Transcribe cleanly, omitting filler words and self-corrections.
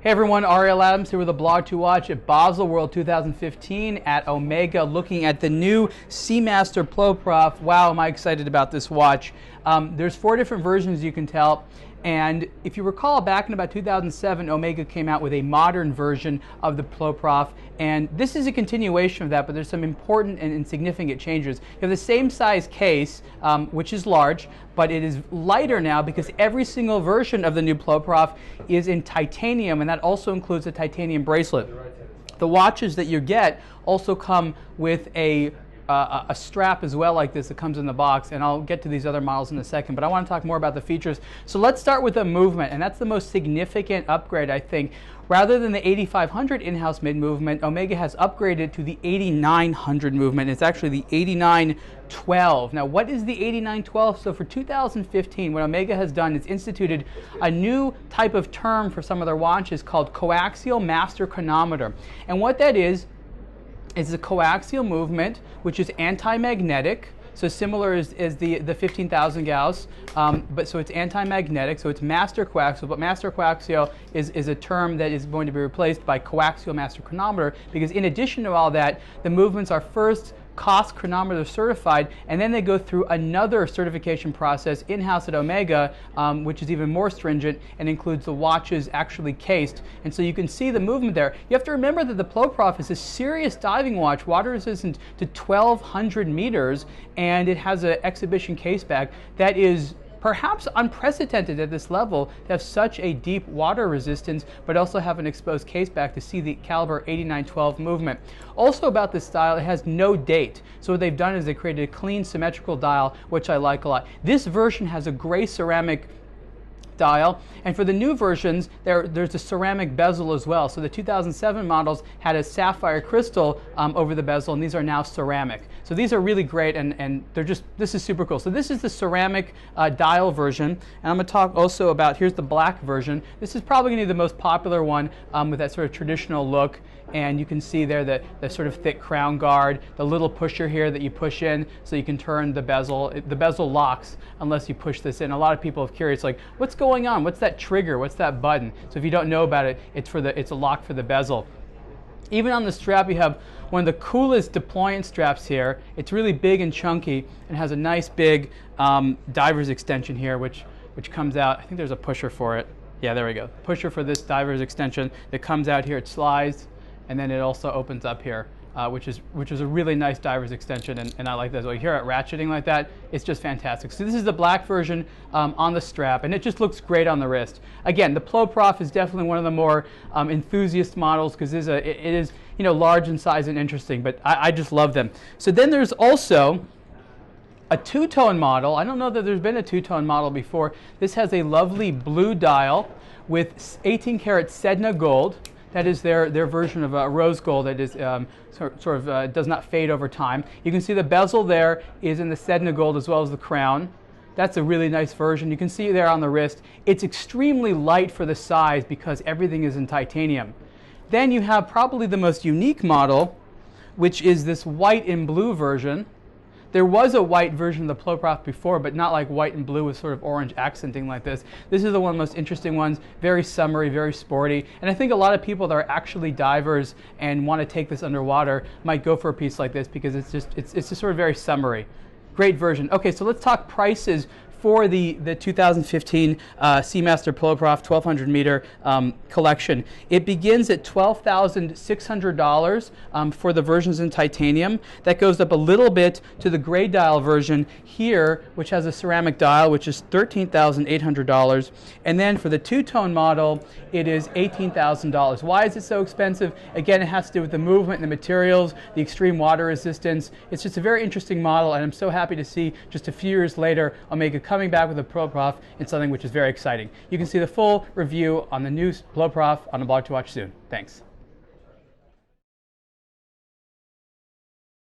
Hey everyone, Ariel Adams here with aBlogtoWatch at Basel World 2015 at Omega, looking at the new Seamaster Ploprof. Wow, am I excited about this watch. There's 4 different versions you can tell, and if you recall, back in about 2007, Omega came out with a modern version of the Ploprof, and this is a continuation of that, but there's some important and significant changes. You have the same size case, which is large, but it is lighter now because every single version of the new Ploprof is in titanium, and that also includes a titanium bracelet. The watches that you get also come with a strap as well, like this, that comes in the box, and I'll get to these other models in a second, but I want to talk more about the features. So let's start with the movement, and that's the most significant upgrade, I think. Rather than the 8500 in-house mid movement, Omega has upgraded to the 8900 movement. It's actually the 8912. Now, what is the 8912? So for 2015, what Omega has done is instituted a new type of term for some of their watches called Co-Axial Master Chronometer. And what that is a coaxial movement, which is anti-magnetic, so similar as the 15,000 Gauss, but so it's anti-magnetic, so it's master coaxial, but master coaxial is a term that is going to be replaced by coaxial master chronometer, because in addition to all that, the movements are first COSC chronometer certified, and then they go through another certification process in-house at Omega, which is even more stringent and includes the watches actually cased. And so you can see the movement there. You have to remember that the Ploprof is a serious diving watch, water resistant to 1,200 meters, and it has an exhibition case back that is perhaps unprecedented at this level, to have such a deep water resistance, but also have an exposed case back to see the caliber 8912 movement. Also about this dial, it has no date. So what they've done is they created a clean symmetrical dial, which I like a lot. This version has a gray ceramic dial, and for the new versions there's a ceramic bezel as well. So the 2007 models had a sapphire crystal over the bezel, and these are now ceramic. So these are really great, and this is super cool. So this is the ceramic dial version, and I'm going to talk also about, here's the black version. This is probably going to be the most popular one with that sort of traditional look. And you can see there the sort of thick crown guard, the little pusher here that you push in so you can turn the bezel. The bezel locks unless you push this in. A lot of people are curious, like, what's going on? What's that trigger? What's that button? So if you don't know about it, it's a lock for the bezel. Even on the strap, you have one of the coolest deployant straps here. It's really big and chunky and has a nice big diver's extension here, which comes out. I think there's a pusher for it. Yeah, there we go. Pusher for this diver's extension that comes out here. It slides, and then it also opens up here, which is a really nice diver's extension, and I like that. So you hear it ratcheting like that, it's just fantastic. So this is the black version on the strap, and it just looks great on the wrist. Again, the Ploprof is definitely one of the more enthusiast models, because it is large in size and interesting, but I just love them. So then there's also a two-tone model. I don't know that there's been a two-tone model before. This has a lovely blue dial with 18 karat Sedna gold. That is their version of rose gold that is does not fade over time. You can see the bezel there is in the Sedna gold as well as the crown. That's a really nice version. You can see there on the wrist. It's extremely light for the size because everything is in titanium. Then you have probably the most unique model, which is this white and blue version. There was a white version of the Ploprof before, but not like white and blue with sort of orange accenting like this. This is the one of the most interesting ones, very summery, very sporty, and I think a lot of people that are actually divers and want to take this underwater might go for a piece like this because it's just sort of very summery. Great version. Okay, so let's talk prices for the 2015 Seamaster Ploprof 1200M collection. It begins at $12,600 for the versions in titanium. That goes up a little bit to the gray dial version here, which has a ceramic dial, which is $13,800. And then for the two-tone model, it is $18,000. Why is it so expensive? Again, it has to do with the movement and the materials, the extreme water resistance. It's just a very interesting model, and I'm so happy to see just a few years later Omega coming back with a Ploprof in something which is very exciting. You can see the full review on the new Ploprof on aBlogtoWatch soon. Thanks.